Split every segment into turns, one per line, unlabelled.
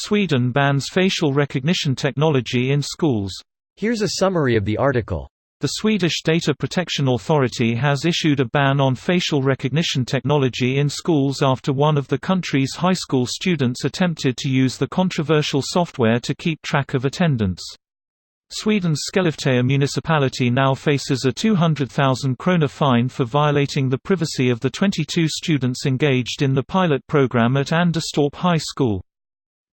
Sweden bans facial recognition technology in schools.
Here's a summary of the article.
The Swedish Data Protection Authority has issued a ban on facial recognition technology in schools after one of the country's high school students attempted to use the controversial software to keep track of attendance. Sweden's Skellefteå municipality now faces a 200,000 krona fine for violating the privacy of the 22 students engaged in the pilot program at Anderstorp High School.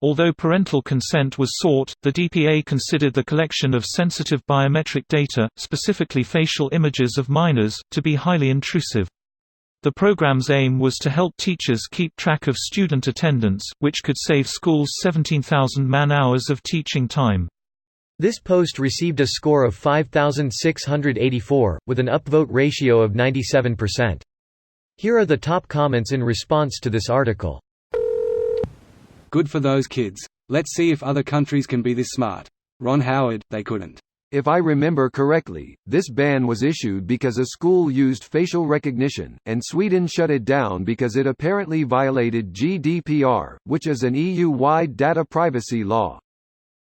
Although parental consent was sought, the DPA considered the collection of sensitive biometric data, specifically facial images of minors, to be highly intrusive. The program's aim was to help teachers keep track of student attendance, which could save schools 17,000 man-hours of teaching time.
This post received a score of 5,684, with an upvote ratio of 97%. Here are the top comments in response to this article.
Good for those kids. Let's see if other countries can be this smart. Ron Howard, they couldn't.
If I remember correctly, this ban was issued because a school used facial recognition, and Sweden shut it down because it apparently violated GDPR, which is an EU-wide data privacy law.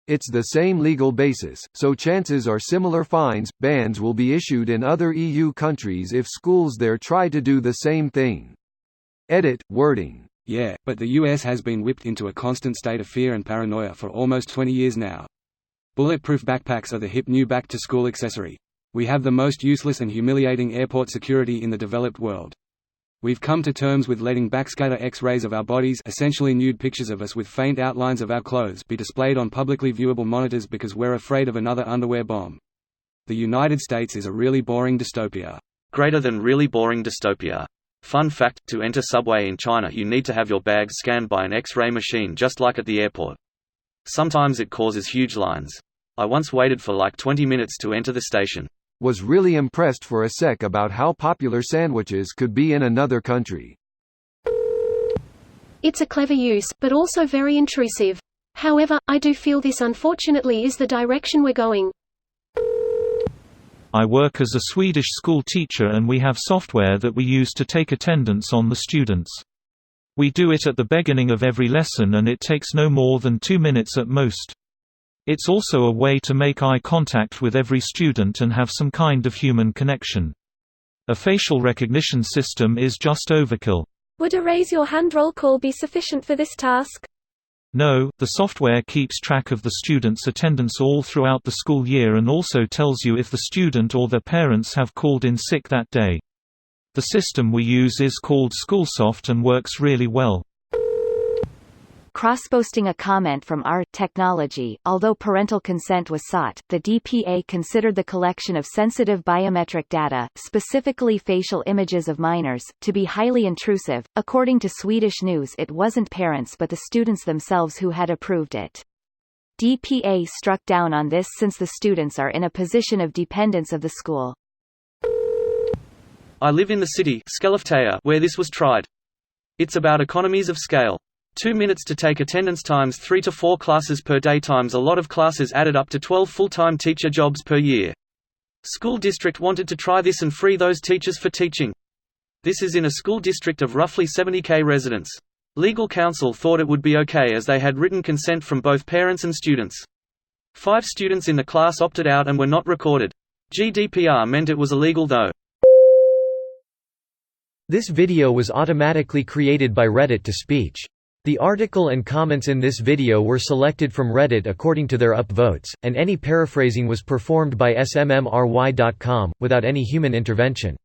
It's the same legal basis, so chances are similar fines, bans will be issued in other EU countries if schools there try to do the same thing. Edit, wording.
Yeah, but the US has been whipped into a constant state of fear and paranoia for almost 20 years now. Bulletproof backpacks are the hip new back-to-school accessory. We have the most useless and humiliating airport security in the developed world. We've come to terms with letting backscatter X-rays of our bodies, essentially nude pictures of us with faint outlines of our clothes, be displayed on publicly viewable monitors because we're afraid of another underwear bomb. The United States is a really boring dystopia.
Greater than really boring dystopia. Fun fact, to enter subway in China you need to have your bag scanned by an X-ray machine just like at the airport. Sometimes it causes huge lines. I once waited for like 20 minutes to enter the station.
Was really impressed for a sec about how popular sandwiches could be in another country.
It's a clever use, but also very intrusive. However, I do feel this unfortunately is the direction we're going.
I work as a Swedish school teacher and we have software that we use to take attendance on the students. We do it at the beginning of every lesson and it takes no more than 2 minutes at most. It's also a way to make eye contact with every student and have some kind of human connection. A facial recognition system is just overkill.
Would a raise your hand roll call be sufficient for this task?
No, the software keeps track of the student's attendance all throughout the school year and also tells you if the student or their parents have called in sick that day. The system we use is called Schoolsoft and works really well.
Cross-posting a comment from our technology. Although parental consent was sought, the DPA considered the collection of sensitive biometric data, specifically facial images of minors, to be highly intrusive. According to Swedish News, it wasn't parents but the students themselves who had approved it. DPA struck down on this since the students are in a position of dependence of the school.
I live in the city, Skellefteå, where this was tried. It's about economies of scale. 2 minutes to take attendance times 3 to 4 classes per day times a lot of classes added up to 12 full-time teacher jobs per year. School district wanted to try this and free those teachers for teaching. This is in a school district of roughly 70,000 residents. Legal counsel thought it would be okay as they had written consent from both parents and students. 5 students in the class opted out and were not recorded. GDPR meant it was illegal though.
This video was automatically created by Reddit to speech. The article and comments in this video were selected from Reddit according to their upvotes, and any paraphrasing was performed by smmry.com, without any human intervention.